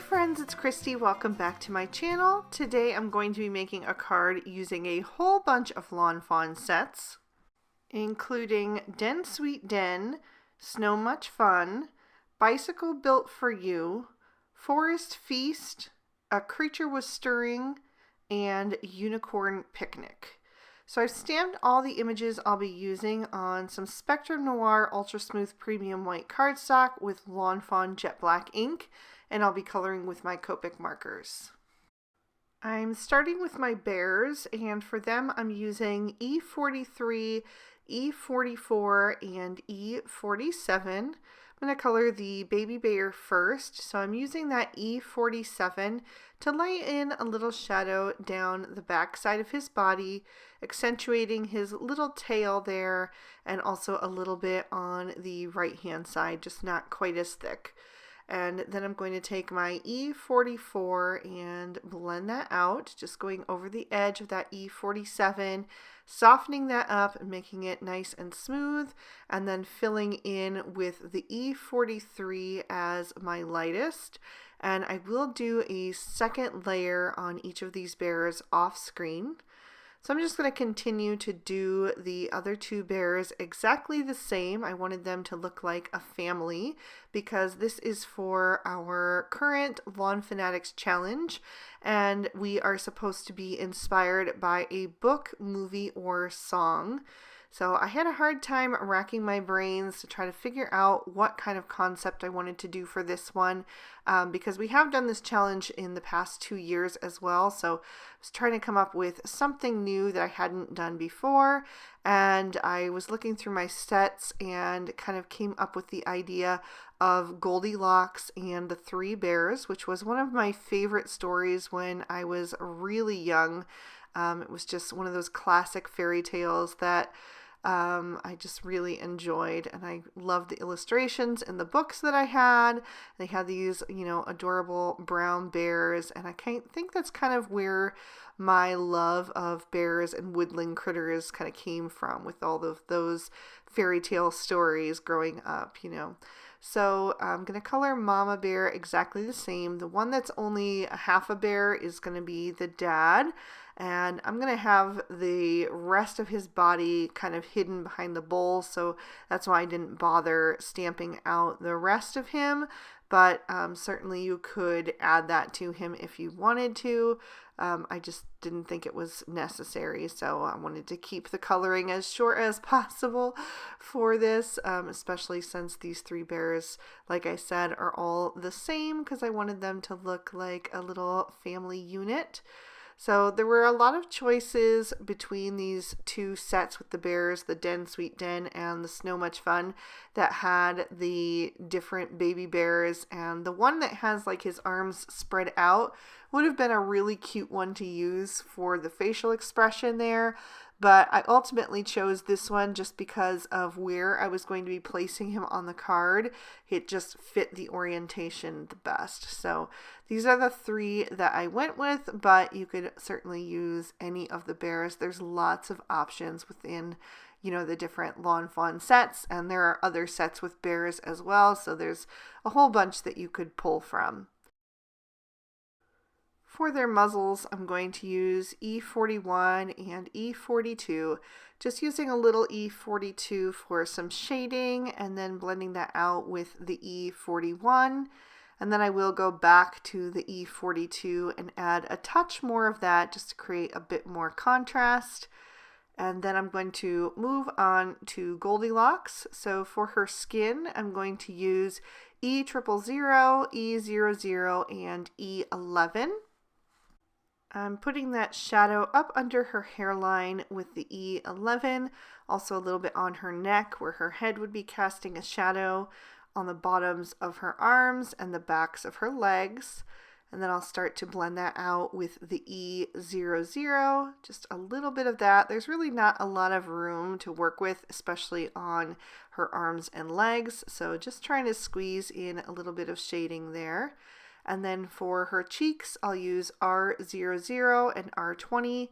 friends, it's Christy. Welcome back to my channel. Today I'm going to be making a card using a whole bunch of Lawn Fawn sets, including Den Sweet Den, Snow Much Fun, Bicycle Built for You, Forest Feast, A Creature Was Stirring, and Unicorn Picnic. So I've stamped all the images I'll be using on some Spectrum Noir Ultra Smooth Premium White cardstock with Lawn Fawn Jet Black ink, and I'll be coloring with my Copic markers. I'm starting with my bears, and for them I'm using E43, E44, and E47. I'm going to color the baby bear first, so I'm using that E47 to lay in a little shadow down the back side of his body, accentuating his little tail there, and also a little bit on the right hand side, just not quite as thick. And then I'm going to take my E44 and blend that out, just going over the edge of that E47, softening that up and making it nice and smooth, and then filling in with the E43 as my lightest. And I will do a second layer on each of these bears off screen. So I'm just going to continue to do the other two bears exactly the same. I wanted them to look like a family because this is for our current Lawn Fanatics challenge, and we are supposed to be inspired by a book, movie, or song. So I had a hard time racking my brains to try to figure out what kind of concept I wanted to do for this one, because we have done this challenge in the past 2 years as well. So I was trying to come up with something new that I hadn't done before, and I was looking through my sets and kind of came up with the idea of Goldilocks and the Three Bears, which was one of my favorite stories when I was really young. It was just one of those classic fairy tales that I just really enjoyed, and I loved the illustrations in the books that I had. They had these, adorable brown bears, and I think that's kind of where my love of bears and woodland critters kind of came from, with all of those fairy tale stories growing up, So I'm going to color Mama Bear exactly the same. The one that's only a half a bear is going to be the dad, and I'm going to have the rest of his body kind of hidden behind the bowl, so that's why I didn't bother stamping out the rest of him, but certainly you could add that to him if you wanted to. I just didn't think it was necessary, so I wanted to keep the coloring as short as possible for this, especially since these three bears, like I said, are all the same, because I wanted them to look like a little family unit. So there were a lot of choices between these two sets with the bears, the Den Sweet Den and the Snow Much Fun, that had the different baby bears, and the one that has like his arms spread out would have been a really cute one to use for the facial expression there. But I ultimately chose this one just because of where I was going to be placing him on the card. It just fit the orientation the best. So these are the three that I went with, but you could certainly use any of the bears. There's lots of options within, the different Lawn Fawn sets, and there are other sets with bears as well. So there's a whole bunch that you could pull from. For their muzzles, I'm going to use E41 and E42, just using a little E42 for some shading and then blending that out with the E41. And then I will go back to the E42 and add a touch more of that just to create a bit more contrast. And then I'm going to move on to Goldilocks. So for her skin, I'm going to use E000, E00, and E11. I'm putting that shadow up under her hairline with the E11, also a little bit on her neck where her head would be casting a shadow, on the bottoms of her arms and the backs of her legs. And then I'll start to blend that out with the E00, just a little bit of that. There's really not a lot of room to work with, especially on her arms and legs, so just trying to squeeze in a little bit of shading there. And then for her cheeks, I'll use R00 and R20.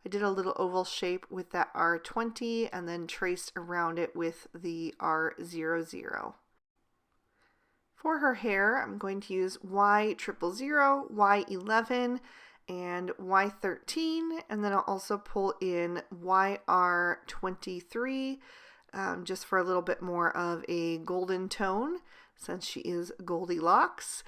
I did a little oval shape with that R20 and then traced around it with the R00. For her hair, I'm going to use Y000, Y11, and Y13, and then I'll also pull in YR23 just for a little bit more of a golden tone since she is Goldilocks.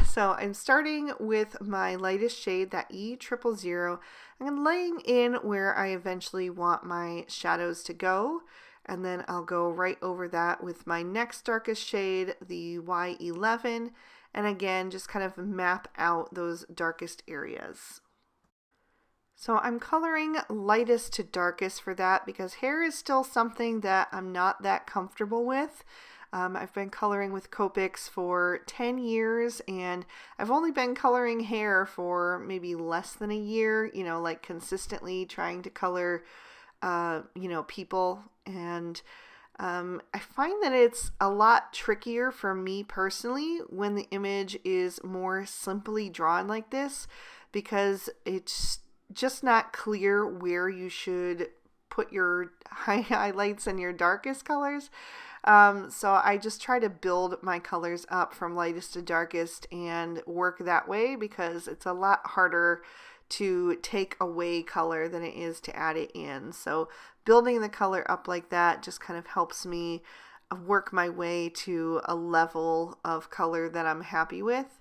So I'm starting with my lightest shade, that E000. I'm laying in where I eventually want my shadows to go. And then I'll go right over that with my next darkest shade, the Y11, and again, just kind of map out those darkest areas. So I'm coloring lightest to darkest for that because hair is still something that I'm not that comfortable with. I've been coloring with Copics for 10 years and I've only been coloring hair for maybe less than a year, like consistently trying to color people. And I find that it's a lot trickier for me personally when the image is more simply drawn like this because it's just not clear where you should put your highlights and your darkest colors. So I just try to build my colors up from lightest to darkest and work that way because it's a lot harder to take away color than it is to add it in. So building the color up like that just kind of helps me work my way to a level of color that I'm happy with.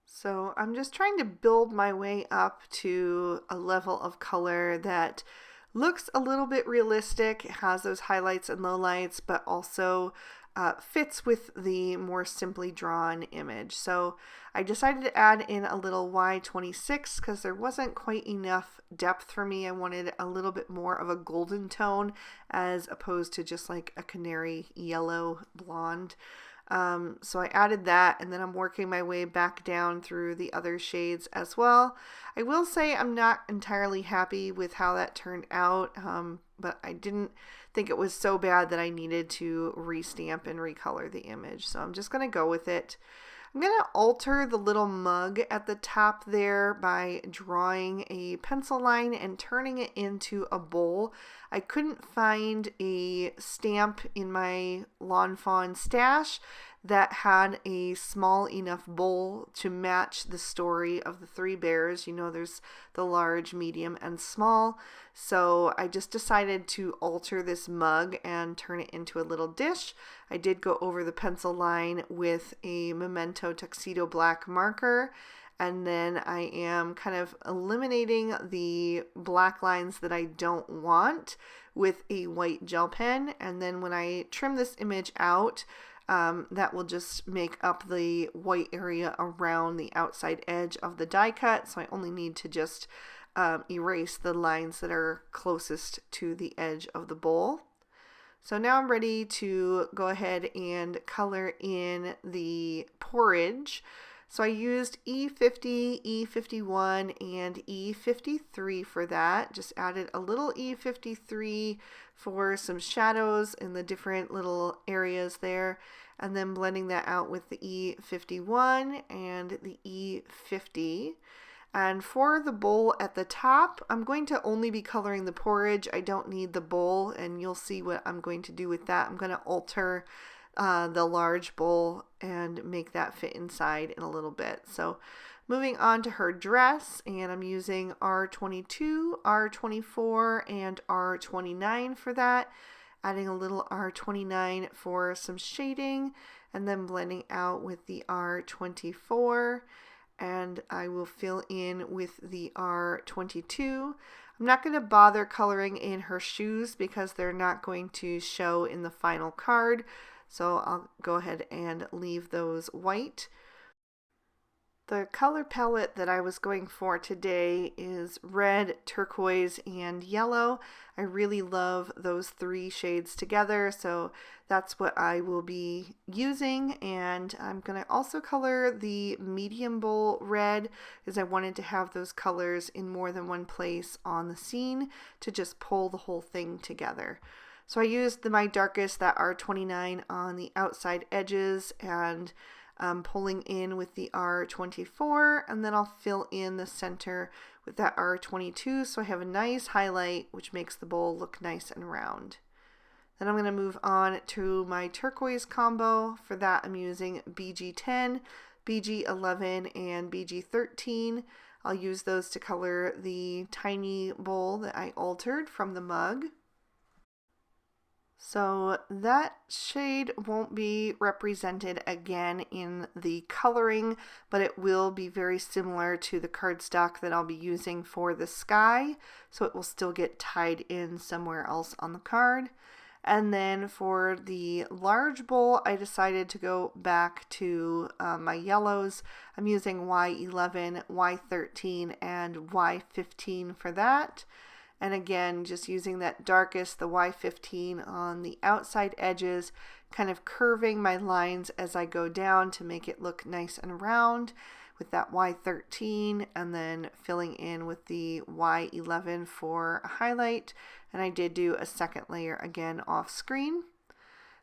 So I'm just trying to build my way up to a level of color that looks a little bit realistic. It has those highlights and lowlights, but also fits with the more simply drawn image. So I decided to add in a little Y26 because there wasn't quite enough depth for me. I wanted a little bit more of a golden tone as opposed to just like a canary yellow blonde. So I added that, and then I'm working my way back down through the other shades as well. I will say I'm not entirely happy with how that turned out, but I didn't think it was so bad that I needed to restamp and recolor the image. So I'm just going to go with it. I'm going to alter the little mug at the top there by drawing a pencil line and turning it into a bowl. I couldn't find a stamp in my Lawn Fawn stash that had a small enough bowl to match the story of the three bears. There's the large, medium, and small. So I just decided to alter this mug and turn it into a little dish. I did go over the pencil line with a Memento Tuxedo black marker, and then I am kind of eliminating the black lines that I don't want with a white gel pen. And then when I trim this image out, that will just make up the white area around the outside edge of the die cut. So I only need to just erase the lines that are closest to the edge of the bowl. So now I'm ready to go ahead and color in the porridge. So I used E50, E51, and E53 for that. Just added a little E53 for some shadows in the different little areas there, and then blending that out with the E51 and the E50. And for the bowl at the top, I'm going to only be coloring the porridge. I don't need the bowl, and you'll see what I'm going to do with that. I'm going to alter the large bowl and make that fit inside in a little bit. So moving on to her dress, and I'm using R22, R24, and R29 for that. Adding a little R29 for some shading, and then blending out with the R24. And I will fill in with the R22. I'm not going to bother coloring in her shoes because they're not going to show in the final card. So I'll go ahead and leave those white. The color palette that I was going for today is red, turquoise, and yellow. I really love those three shades together, so that's what I will be using. And I'm going to also color the medium bowl red because I wanted to have those colors in more than one place on the scene to just pull the whole thing together. So I used my darkest, that R29, on the outside edges, and pulling in with the R24, and then I'll fill in the center with that R22 so I have a nice highlight which makes the bowl look nice and round. Then I'm going to move on to my turquoise combo. For that, I'm using BG10, BG11, and BG13. I'll use those to color the tiny bowl that I altered from the mug. So that shade won't be represented again in the coloring, but it will be very similar to the cardstock that I'll be using for the sky, so it will still get tied in somewhere else on the card. And then for the large bowl, I decided to go back to my yellows. I'm using Y11, Y13, and Y15 for that. And again, just using that darkest, the Y15 on the outside edges, kind of curving my lines as I go down to make it look nice and round with that Y13, and then filling in with the Y11 for a highlight. And I did do a second layer again off screen.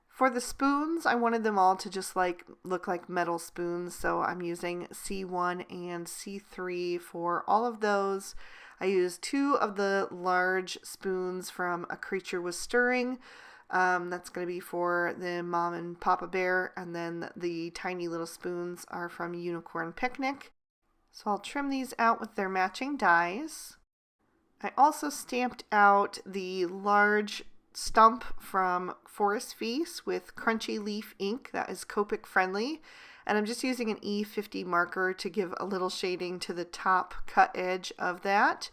For the spoons, I wanted them all to just look like metal spoons, so I'm using C1 and C3 for all of those. I used 2 of the large spoons from A Creature Was Stirring. That's going to be for the Mom and Papa Bear, and then the tiny little spoons are from Unicorn Picnic. So I'll trim these out with their matching dies. I also stamped out the large stump from Forest Feast with Crunchy Leaf ink that is Copic friendly. And I'm just using an E50 marker to give a little shading to the top cut edge of that.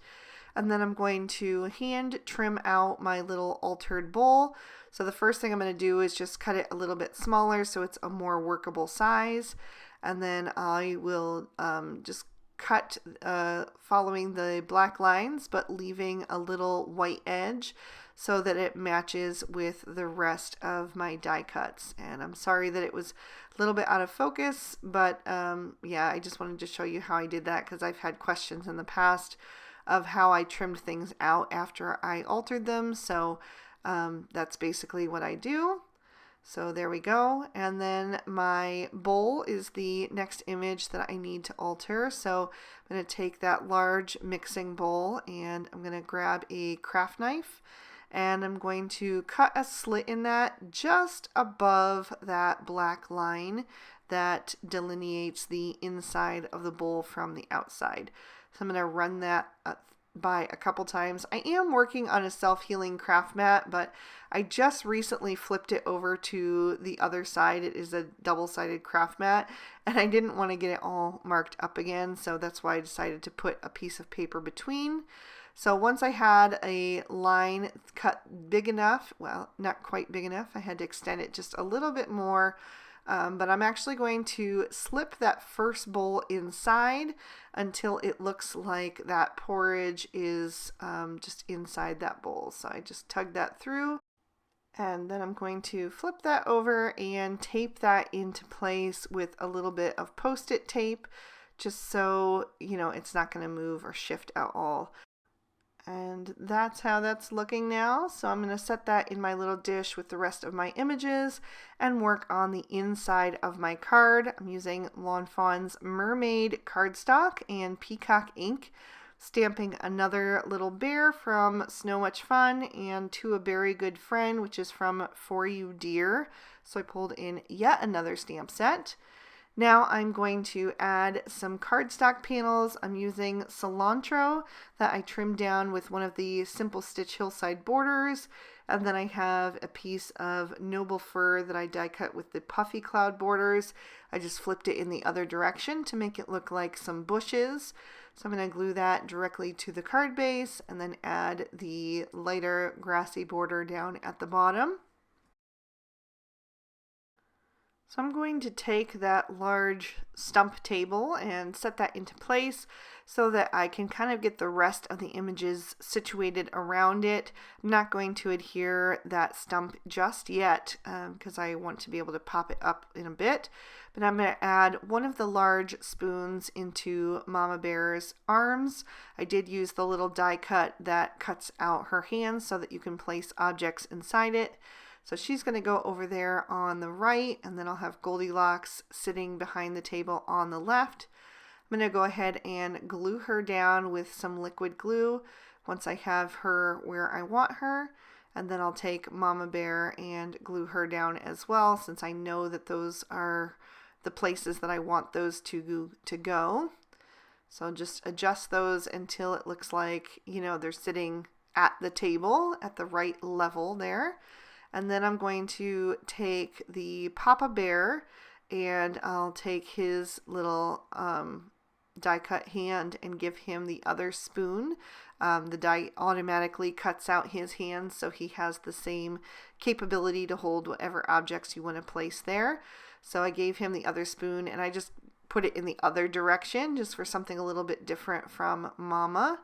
And then I'm going to hand trim out my little altered bowl. So the first thing I'm going to do is just cut it a little bit smaller so it's a more workable size. And then I will just cut following the black lines, but leaving a little white edge so that it matches with the rest of my die cuts. And I'm sorry that it was a little bit out of focus, but yeah, I just wanted to show you how I did that because I've had questions in the past of how I trimmed things out after I altered them. So that's basically what I do. So there we go. And then my bowl is the next image that I need to alter. So I'm going to take that large mixing bowl and I'm going to grab a craft knife and I'm going to cut a slit in that just above that black line that delineates the inside of the bowl from the outside. So I'm going to run that by a couple times. I am working on a self-healing craft mat, but I just recently flipped it over to the other side. It is a double-sided craft mat, and I didn't want to get it all marked up again, so that's why I decided to put a piece of paper between. So once I had a line cut big enough, well, not quite big enough, I had to extend it just a little bit more. But I'm actually going to slip that first bowl inside until it looks like that porridge is just inside that bowl. So I just tug that through, and then I'm going to flip that over and tape that into place with a little bit of Post-it tape, just so you know it's not going to move or shift at all. And that's how that's looking now. So I'm going to set that in my little dish with the rest of my images and work on the inside of my card. I'm using Lawn Fawn's Mermaid cardstock and Peacock ink, stamping another little bear from Snow Much Fun and To a Very Good Friend, which is from For You Dear. So I pulled in yet another stamp set. Now I'm going to add some cardstock panels. I'm using cilantro that I trimmed down with one of the Simple Stitch Hillside borders. And then I have a piece of Noble Fur that I die cut with the Puffy Cloud borders. I just flipped it in the other direction to make it look like some bushes. So I'm going to glue that directly to the card base and then add the lighter grassy border down at the bottom. So I'm going to take that large stump table and set that into place so that I can kind of get the rest of the images situated around it. I'm not going to adhere that stump just yet because I want to be able to pop it up in a bit. But I'm going to add one of the large spoons into Mama Bear's arms. I did use the little die cut that cuts out her hands so that you can place objects inside it. So she's going to go over there on the right, and then I'll have Goldilocks sitting behind the table on the left. I'm going to go ahead and glue her down with some liquid glue once I have her where I want her. And then I'll take Mama Bear and glue her down as well, since I know that those are the places that I want those to go. So I'll just adjust those until it looks like, you know, they're sitting at the table at the right level there. And then I'm going to take the Papa Bear and I'll take his little die cut hand and give him the other spoon. The die automatically cuts out his hands, so he has the same capability to hold whatever objects you want to place there. So I gave him the other spoon and I just put it in the other direction just for something a little bit different from Mama.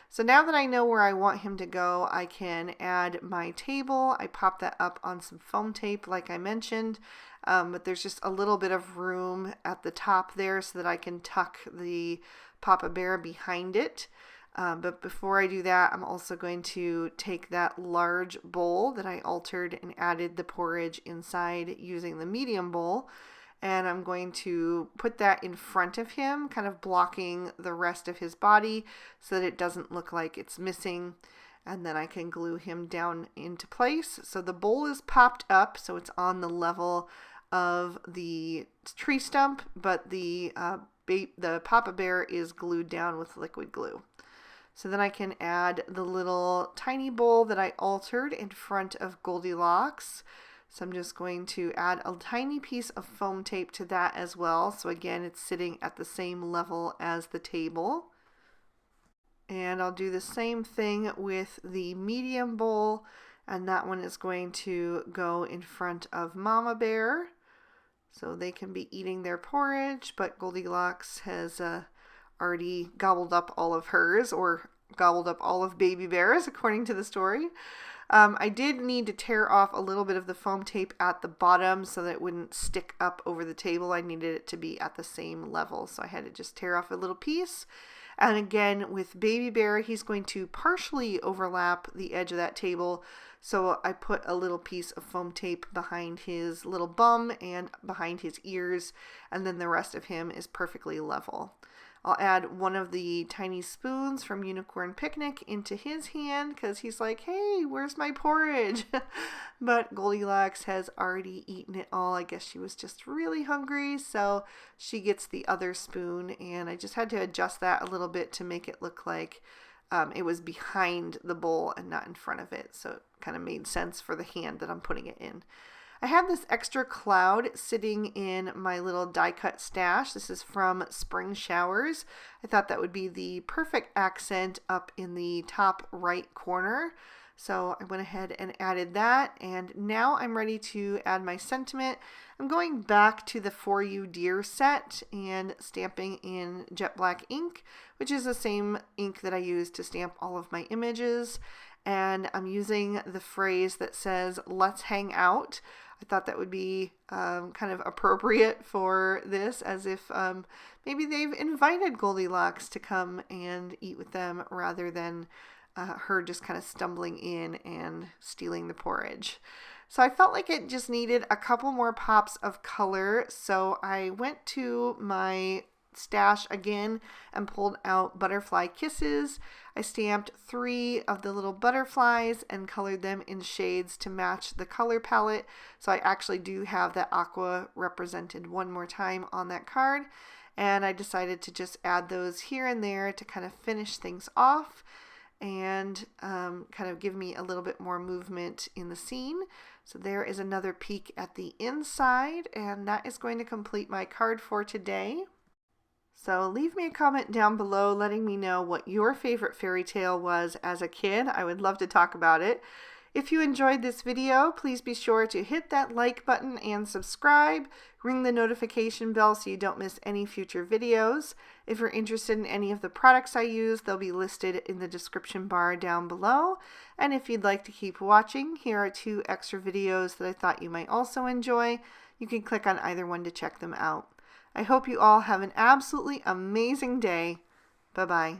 So now that I know where I want him to go, I can add my table. I pop that up on some foam tape like I mentioned, but there's just a little bit of room at the top there so that I can tuck the Papa Bear behind it. But before I do that, I'm also going to take that large bowl that I altered and added the porridge inside using the medium bowl, and I'm going to put that in front of him, kind of blocking the rest of his body so that it doesn't look like it's missing. And then I can glue him down into place. So the bowl is popped up, so it's on the level of the tree stump, but the Papa Bear is glued down with liquid glue. So then I can add the little tiny bowl that I altered in front of Goldilocks. So I'm just going to add a tiny piece of foam tape to that as well. So again, it's sitting at the same level as the table. And I'll do the same thing with the medium bowl, and that one is going to go in front of Mama Bear. So they can be eating their porridge, but Goldilocks has already gobbled up all of hers, or gobbled up all of Baby Bear's, according to the story. I did need to tear off a little bit of the foam tape at the bottom so that it wouldn't stick up over the table. I needed it to be at the same level, so I had to just tear off a little piece. And again, with Baby Bear, he's going to partially overlap the edge of that table, so I put a little piece of foam tape behind his little bum and behind his ears, and then the rest of him is perfectly level. I'll add one of the tiny spoons from Unicorn Picnic into his hand because he's like, hey, where's my porridge? But Goldilocks has already eaten it all. I guess she was just really hungry, so she gets the other spoon, and I just had to adjust that a little bit to make it look like it was behind the bowl and not in front of it, so it kind of made sense for the hand that I'm putting it in. I have this extra cloud sitting in my little die cut stash. This is from Spring Showers. I thought that would be the perfect accent up in the top right corner. So I went ahead and added that, and now I'm ready to add my sentiment. I'm going back to the For You Dear set and stamping in jet black ink, which is the same ink that I use to stamp all of my images. And I'm using the phrase that says, let's hang out. I thought that would be kind of appropriate for this, as if maybe they've invited Goldilocks to come and eat with them rather than her just kind of stumbling in and stealing the porridge. So I felt like it just needed a couple more pops of color, so I went to my stash again and pulled out Butterfly Kisses. I stamped 3 of the little butterflies and colored them in shades to match the color palette. So I actually do have that aqua represented one more time on that card, and I decided to just add those here and there to kind of finish things off and kind of give me a little bit more movement in the scene. So there is another peek at the inside, and that is going to complete my card for today. So leave me a comment down below letting me know what your favorite fairy tale was as a kid. I would love to talk about it. If you enjoyed this video, please be sure to hit that like button and subscribe. Ring the notification bell so you don't miss any future videos. If you're interested in any of the products I use, they'll be listed in the description bar down below. And if you'd like to keep watching, here are 2 extra videos that I thought you might also enjoy. You can click on either one to check them out. I hope you all have an absolutely amazing day. Bye-bye.